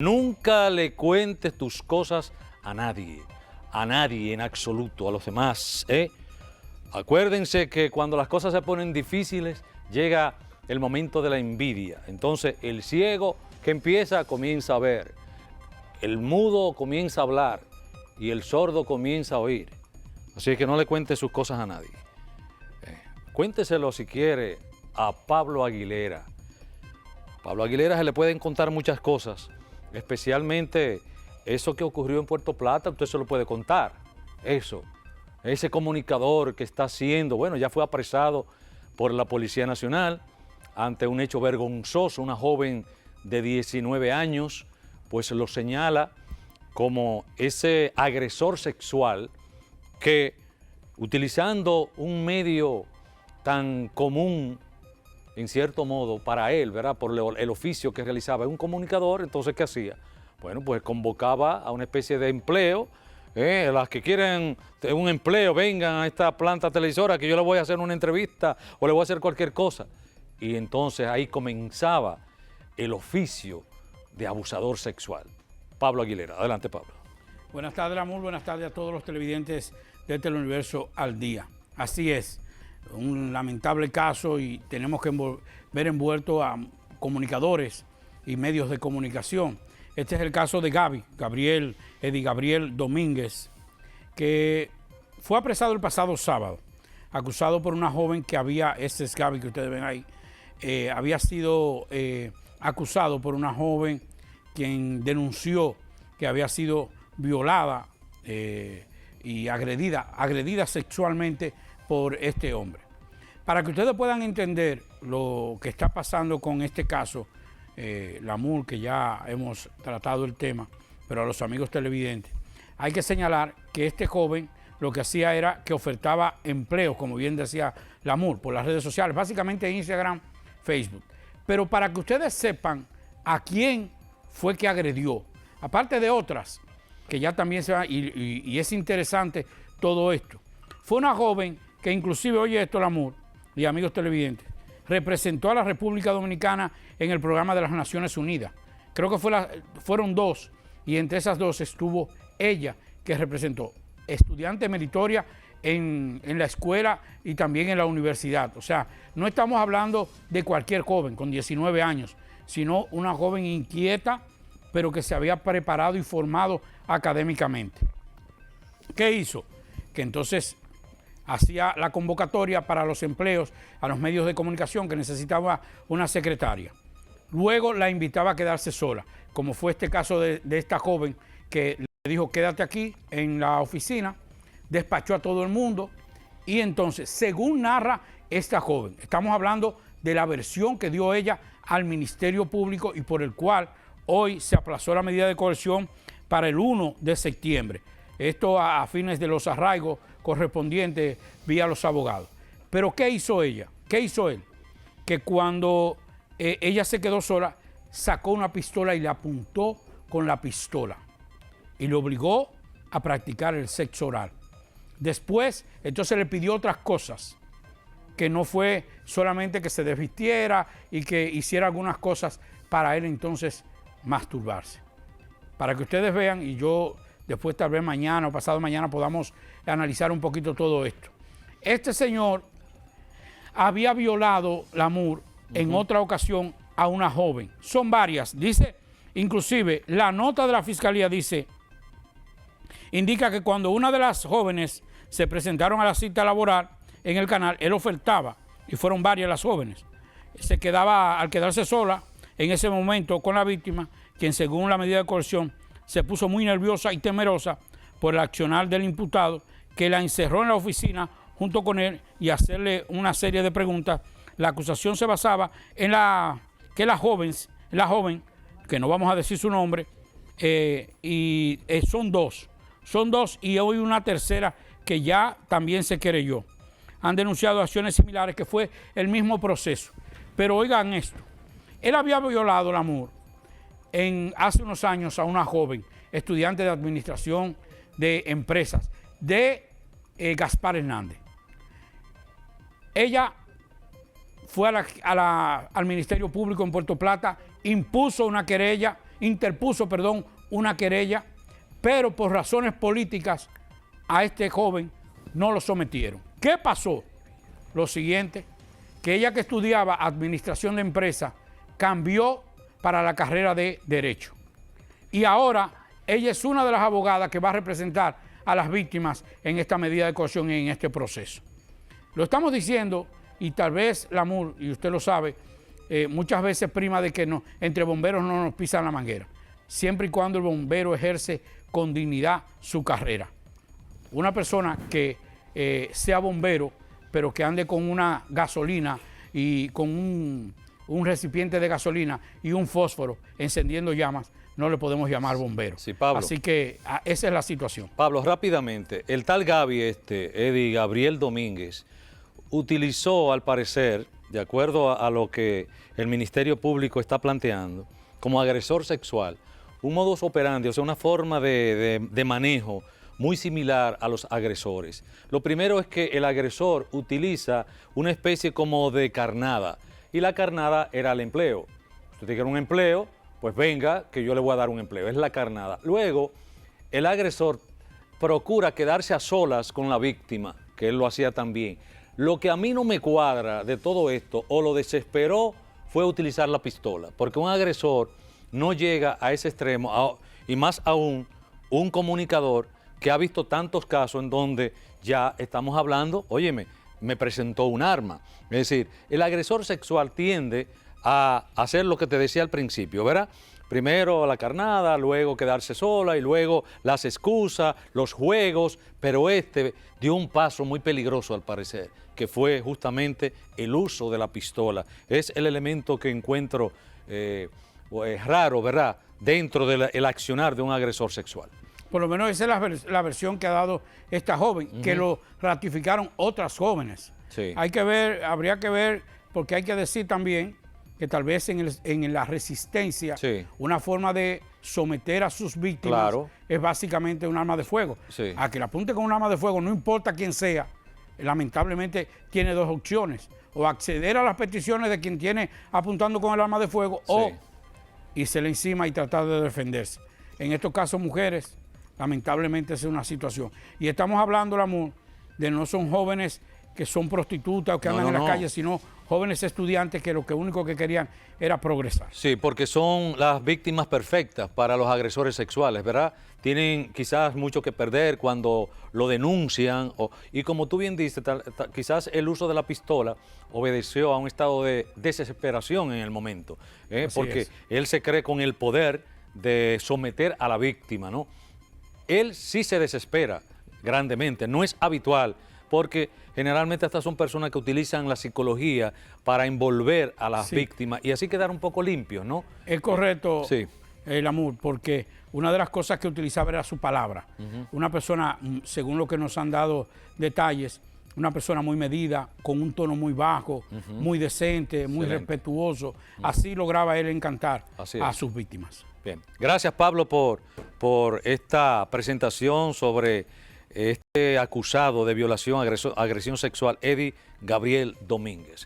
Nunca le cuentes tus cosas a nadie en absoluto, a los demás, ¿eh? Acuérdense que cuando las cosas se ponen difíciles, llega el momento de la envidia. Entonces el ciego que comienza a ver, el mudo comienza a hablar y el sordo comienza a oír. Así que no le cuente sus cosas a nadie. Cuénteselo si quiere a Pablo Aguilera. Pablo Aguilera se le pueden contar muchas cosas, especialmente eso que ocurrió en Puerto Plata, usted se lo puede contar. Eso, ese comunicador que está haciendo, bueno, ya fue apresado por la Policía Nacional ante un hecho vergonzoso. Una joven de 19 años, pues lo señala como ese agresor sexual que, utilizando un medio tan común, en cierto modo, para él, ¿verdad? Por el oficio que realizaba, un comunicador. Entonces, ¿qué hacía? Bueno, pues convocaba a una especie de empleo, las que quieren un empleo, vengan a esta planta televisora que yo le voy a hacer una entrevista o le voy a hacer cualquier cosa. Y entonces ahí comenzaba el oficio de abusador sexual. Pablo Aguilera, adelante, Pablo. Buenas tardes, Amor, buenas tardes a todos los televidentes de Teleuniverso al Día. Así es, un lamentable caso y tenemos que ver envuelto a comunicadores y medios de comunicación. Este es el caso de Eddie Gabriel Domínguez, que fue apresado el pasado sábado, acusado por una joven que ese es Gaby que ustedes ven ahí, había sido acusado por una joven quien denunció que había sido violada y agredida sexualmente por este hombre. Para que ustedes puedan entender lo que está pasando con este caso, Lamur, que ya hemos tratado el tema, pero a los amigos televidentes, hay que señalar que este joven lo que hacía era que ofertaba empleos, como bien decía Lamur, por las redes sociales, básicamente Instagram, Facebook. Pero para que ustedes sepan a quién fue que agredió, aparte de otras, que ya también se van, y es interesante todo esto. Fue una joven que inclusive, oye esto, Lamur y amigos televidentes, representó a la República Dominicana en el programa de las Naciones Unidas. Creo que fueron dos, y entre esas dos estuvo ella, que representó, estudiante meritoria en la escuela y también en la universidad. O sea, no estamos hablando de cualquier joven con 19 años, sino una joven inquieta, pero que se había preparado y formado académicamente. ¿Qué hizo? Que entonces hacía la convocatoria para los empleos a los medios de comunicación que necesitaba una secretaria. Luego la invitaba a quedarse sola, como fue este caso de esta joven que le dijo quédate aquí en la oficina, despachó a todo el mundo y entonces, según narra esta joven, estamos hablando de la versión que dio ella al Ministerio Público y por el cual hoy se aplazó la medida de coerción para el 1 de septiembre. Esto a fines de los arraigos correspondientes vía los abogados. Pero ¿qué hizo ella? ¿Qué hizo él? Que cuando ella se quedó sola, sacó una pistola y le apuntó con la pistola y le obligó a practicar el sexo oral. Después, entonces le pidió otras cosas, que no fue solamente que se desvistiera y que hiciera algunas cosas para él entonces masturbarse. Para que ustedes vean, y yo después tal vez mañana o pasado mañana podamos analizar un poquito todo esto. Este señor había violado Lamur en otra ocasión a una joven. Son varias. Dice, inclusive, la nota de la fiscalía indica que cuando una de las jóvenes se presentaron a la cita laboral en el canal, él ofertaba, y fueron varias las jóvenes. Se quedaba, al quedarse sola en ese momento con la víctima, quien según la medida de coerción se puso muy nerviosa y temerosa por el accionar del imputado, que la encerró en la oficina junto con él y hacerle una serie de preguntas. La acusación se basaba en que la joven, que no vamos a decir su nombre, son dos y hoy una tercera que ya también se querelló. Han denunciado acciones similares que fue el mismo proceso. Pero oigan esto, él había violado Lamur hace unos años a una joven estudiante de administración de empresas de Gaspar Hernández. Ella fue al Ministerio Público en Puerto Plata, impuso una querella interpuso, perdón, una querella, pero por razones políticas a este joven no lo sometieron. ¿Qué pasó? Lo siguiente, que ella que estudiaba administración de empresas cambió para la carrera de Derecho. Y ahora ella es una de las abogadas que va a representar a las víctimas en esta medida de coerción y en este proceso. Lo estamos diciendo, y tal vez la MUL, y usted lo sabe, muchas veces prima de que no, entre bomberos no nos pisan la manguera, siempre y cuando el bombero ejerce con dignidad su carrera. Una persona que sea bombero, pero que ande con una gasolina y con un recipiente de gasolina y un fósforo encendiendo llamas, no le podemos llamar bombero. Sí, Pablo. Así que esa es la situación. Pablo, rápidamente, el tal Gaby, Eddie Gabriel Domínguez, utilizó, al parecer, de acuerdo a lo que el Ministerio Público está planteando, como agresor sexual, un modus operandi, o sea, una forma de manejo muy similar a los agresores. Lo primero es que el agresor utiliza una especie como de carnada, y la carnada era el empleo. Usted tiene un empleo, pues venga, que yo le voy a dar un empleo, es la carnada. Luego, el agresor procura quedarse a solas con la víctima, que él lo hacía también. Lo que a mí no me cuadra de todo esto, o lo desesperó, fue utilizar la pistola, porque un agresor no llega a ese extremo, y más aún un comunicador que ha visto tantos casos en donde ya estamos hablando, óyeme, me presentó un arma. Es decir, el agresor sexual tiende a hacer lo que te decía al principio, ¿verdad? Primero la carnada, luego quedarse sola y luego las excusas, los juegos, pero este dio un paso muy peligroso al parecer, que fue justamente el uso de la pistola. Es el elemento que encuentro raro, ¿verdad?, dentro del accionar de un agresor sexual. Por lo menos esa es la versión que ha dado esta joven, que lo ratificaron otras jóvenes. Sí. Hay que ver, habría que ver, porque hay que decir también que tal vez en la resistencia, sí, una forma de someter a sus víctimas, claro, es básicamente un arma de fuego. Sí. A que la apunte con un arma de fuego, no importa quién sea, lamentablemente tiene dos opciones: o acceder a las peticiones de quien tiene apuntando con el arma de fuego, sí, o írsele encima y tratar de defenderse. En estos casos, mujeres, lamentablemente esa es una situación. Y estamos hablando, Ramón, de no son jóvenes que son prostitutas o que andan en la calle, sino jóvenes estudiantes que lo único que querían era progresar. Sí, porque son las víctimas perfectas para los agresores sexuales, ¿verdad? Tienen quizás mucho que perder cuando lo denuncian, y como tú bien dices, quizás el uso de la pistola obedeció a un estado de desesperación en el momento, porque él se cree con el poder de someter a la víctima, ¿no? Él sí se desespera grandemente, no es habitual, porque generalmente estas son personas que utilizan la psicología para envolver a las víctimas y así quedar un poco limpios, ¿no? Es correcto, Lamur, porque una de las cosas que utilizaba era su palabra. Una persona, según lo que nos han dado detalles, una persona muy medida, con un tono muy bajo, muy decente, muy respetuoso. Así lograba él encantar a sus víctimas. Bien, gracias Pablo por esta presentación sobre este acusado de violación, agresión sexual, Eddie Gabriel Domínguez.